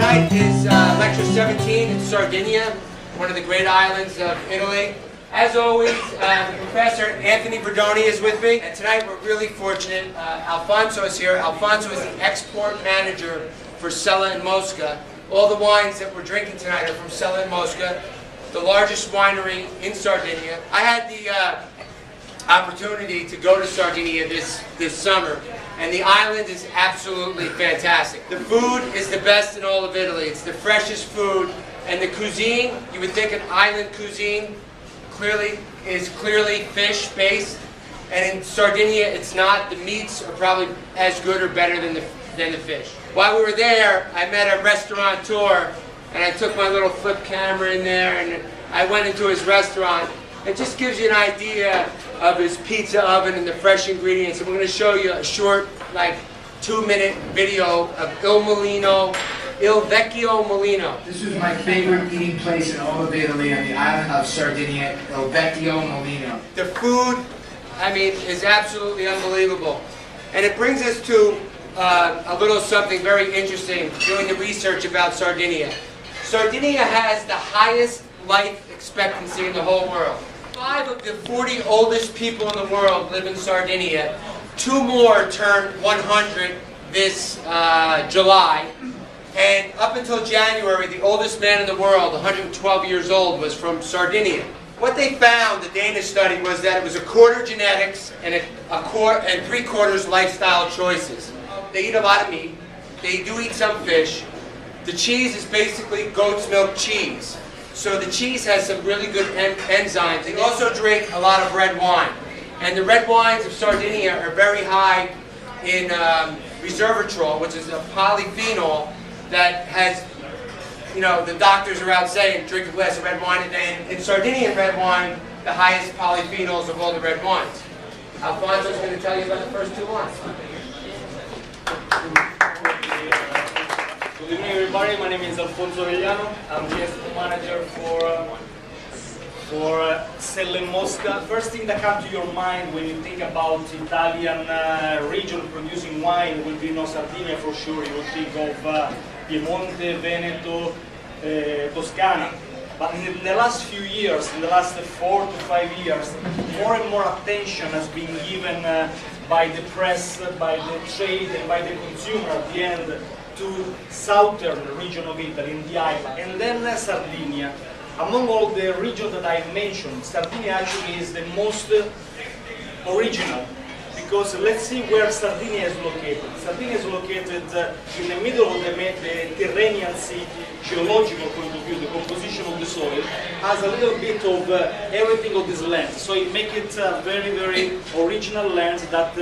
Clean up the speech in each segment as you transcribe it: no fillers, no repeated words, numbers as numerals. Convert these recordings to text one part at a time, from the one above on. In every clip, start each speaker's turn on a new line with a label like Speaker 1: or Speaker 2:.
Speaker 1: Tonight is lecture 17 in Sardinia, one of the great islands of Italy. As always, Professor Anthony Verdoni is with me, and tonight we're really fortunate. Alfonso is here. Alfonso is the export manager for Sella Mosca. All the wines that we're drinking tonight are from Sella Mosca, the largest winery in Sardinia. I had the opportunity to go to Sardinia this summer, and the island is absolutely fantastic. The food is the best in all of Italy. It's the freshest food, and the cuisine, you would think an island cuisine, is clearly fish-based, and in Sardinia it's not. The meats are probably as good or better than the fish. While we were there, I met a restaurateur, and I took my little flip camera in there, and I went into his restaurant. It just gives you an idea of his pizza oven and the fresh ingredients. And we're going to show you a short, like 2-minute video of Il Vecchio Mulino.
Speaker 2: This is my favorite eating place in all of Italy on the island of Sardinia, Il Vecchio Mulino.
Speaker 1: The food, I mean, is absolutely unbelievable. And it brings us to a little something very interesting, doing the research about Sardinia. Sardinia has the highest life expectancy in the whole world. 5 of the 40 oldest people in the world live in Sardinia. 2 more turned 100 this July. And up until January, the oldest man in the world, 112 years old, was from Sardinia. What they found, the Danish study, was that it was a quarter genetics and and 3/4 lifestyle choices. They eat a lot of meat. They do eat some fish. The cheese is basically goat's milk cheese. So the cheese has some really good enzymes. They also drink a lot of red wine. And the red wines of Sardinia are very high in resveratrol, which is a polyphenol that has, you know, the doctors are out saying, drink a glass of red wine a day. And in Sardinian red wine, the highest polyphenols of all the red wines. Alfonso is going to tell you about the first 2 wines.
Speaker 3: Good evening, everybody. My name is Alfonso Vellano. I'm the export manager for Sella Mosca. First thing that comes to your mind when you think about Italian region producing wine will be Sardinia for sure. You will think of Piemonte, Veneto, Toscana. But in the last few years, in the last 4 to 5 years, more and more attention has been given by the press, by the trade, and by the consumer at the end to southern region of Italy, in the island, and then Sardinia. Among all the regions that I mentioned, Sardinia actually is the most original, because let's see where Sardinia is located. Sardinia is located in the middle of the Mediterranean Sea, geological point of view. The composition of the soil has a little bit of everything of this land, so it makes it a very, very original land that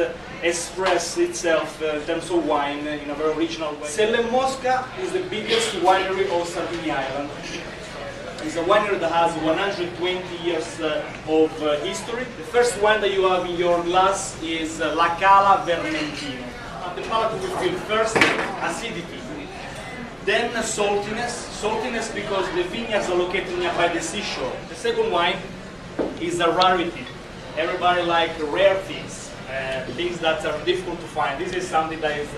Speaker 3: express itself in terms of wine in a very original way. Sella Mosca is the biggest winery of Sardinia Island. It's a winery that has 120 years of history. The first wine that you have in your glass is La Cala Vermentino. The palate will feel first acidity, then saltiness because the vineyards are located nearby the seashore. The second wine is a rarity. Everybody likes rare things. Things that are difficult to find. This is something that is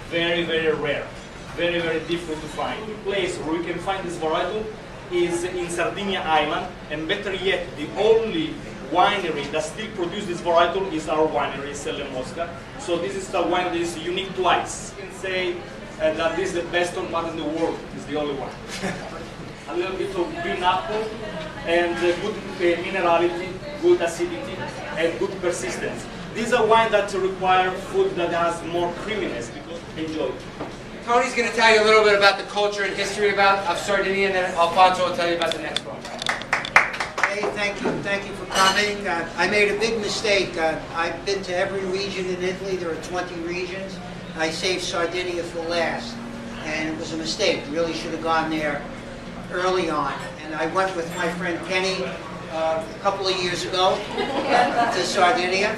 Speaker 3: very, very rare, very, very difficult to find. The place where we can find this varietal is in Sardinia Island, and better yet, the only winery that still produces this varietal is our winery, Sella Mosca. So this is a wine that is unique twice. You can say that this is the best one in the world. It's the only one. A little bit of green apple and good minerality, good acidity, and good persistence. These are wines that require food that has more creaminess. Enjoy.
Speaker 1: Tony's going to tell you a little bit about the culture and history of Sardinia, and then Alfonso will tell you about the next one.
Speaker 4: Hey, thank you for coming. I made a big mistake. I've been to every region in Italy. There are 20 regions. I saved Sardinia for last, and it was a mistake. Really should have gone there early on. And I went with my friend Kenny a couple of years ago to Sardinia,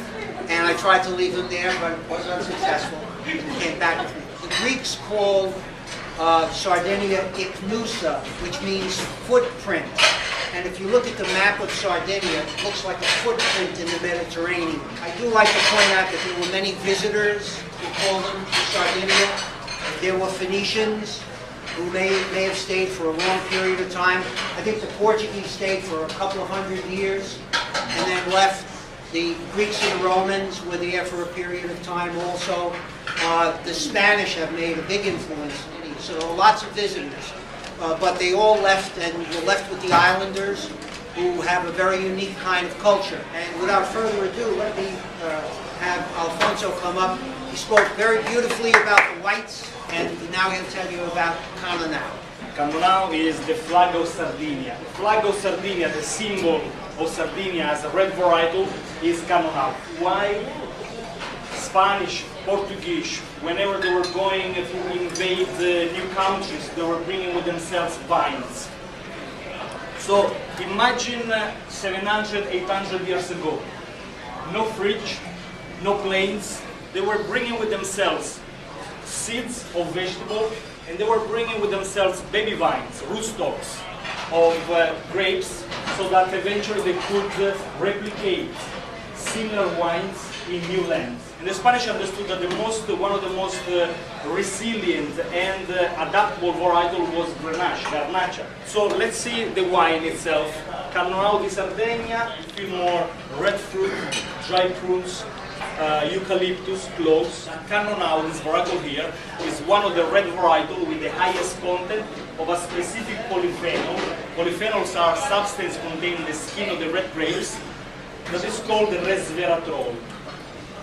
Speaker 4: and I tried to leave him there, but was unsuccessful. He came back with me. The Greeks called Sardinia Iknoussa, which means footprint. And if you look at the map of Sardinia, it looks like a footprint in the Mediterranean. I do like to point out that there were many visitors who called them to Sardinia. There were Phoenicians, who may have stayed for a long period of time. I think the Portuguese stayed for a couple of 100 years and then left. The Greeks and the Romans were there for a period of time also. The Spanish have made a big influence, so lots of visitors. But they all left and were left with the islanders, who have a very unique kind of culture. And without further ado, let me have Alfonso come up. He spoke very beautifully about the whites, and now he'll tell you about Cannonau.
Speaker 3: Cannonau is the flag of Sardinia. The flag of Sardinia, the symbol of Sardinia as a red varietal, is Cannonau. Why? Spanish, Portuguese, whenever they were going to invade new countries, they were bringing with themselves vines. So imagine 700, 800 years ago, no fridge, no planes, they were bringing with themselves seeds of vegetable, and they were bringing with themselves baby vines, rootstocks of grapes, so that eventually they could replicate similar wines in new lands. And the Spanish understood that one of the most resilient and adaptable varietal was Grenache, Garnacha. So let's see the wine itself. Cannonau di Sardegna, you feel more red fruit, dry prunes, eucalyptus, cloves. Cannonau, this varietal here, is one of the red varietal with the highest content of a specific polyphenol. Polyphenols are substances contained in the skin of the red grapes that is called the resveratrol.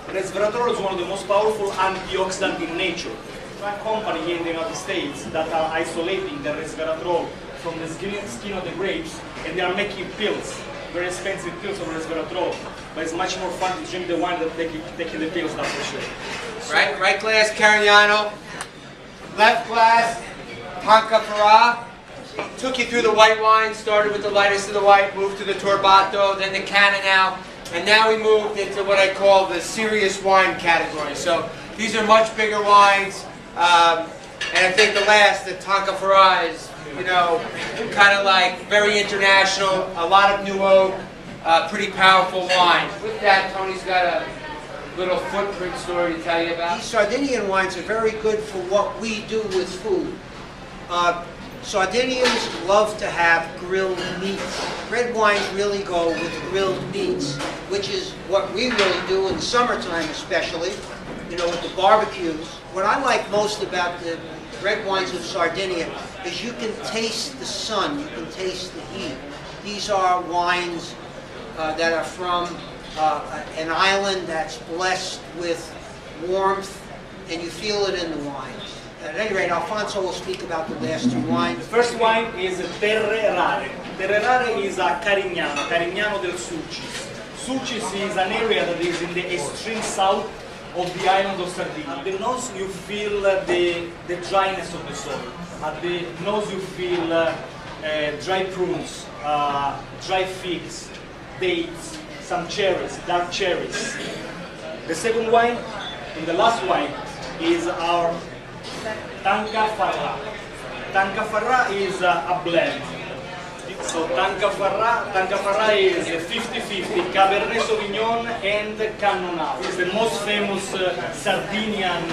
Speaker 3: Resveratrol is one of the most powerful antioxidants in nature. There are companies here in the United States that are isolating the resveratrol from the skin of the grapes, and they are making pills, very expensive pills of resveratrol. But it's much more fun to drink the wine than taking the pills, that's for sure.
Speaker 1: Right glass, Carignano. Left glass, Tonka. Took you through the white wine, started with the lightest of the white, moved to the Torbato, then the Cannonau, and now we moved into what I call the serious wine category. So these are much bigger wines, and I think the last, the Tonka is, you know, kind of like very international, a lot of new oak, pretty powerful wine. With that, Tony's got a little footprint story to tell you about.
Speaker 4: These Sardinian wines are very good for what we do with food. Sardinians love to have grilled meats. Red wines really go with grilled meats, which is what we really do in summertime especially, you know, with the barbecues. What I like most about the red wines of Sardinia is you can taste the sun, you can taste the heat. These are wines that are from an island that's blessed with warmth, and you feel it in the wines. At any rate, Alfonso will speak about the last two wines.
Speaker 3: The first wine is Terre Rare. Terre Rare is a Carignano del Sulcis. Sulcis is an area that is in the extreme south of the island of Sardinia. At the nose you feel the dryness of the soil. At the nose you feel dry prunes, dry figs, dates, some cherries, dark cherries. The second wine, and the last wine, is our Tancafarra. Tancafarra is a blend. So Tancafarra is 50-50 Cabernet Sauvignon and Cannonau. It's the most famous Sardinian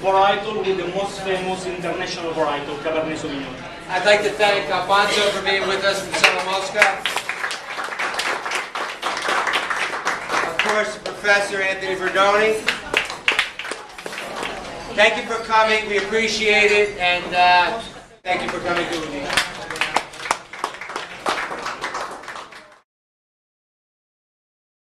Speaker 3: varietal with the most famous international varietal, Cabernet Sauvignon.
Speaker 1: I'd like to thank Alfonso for being with us from Sella Mosca. Of course, Professor Anthony Verdoni. Thank you for coming. We appreciate it, and thank you for coming to the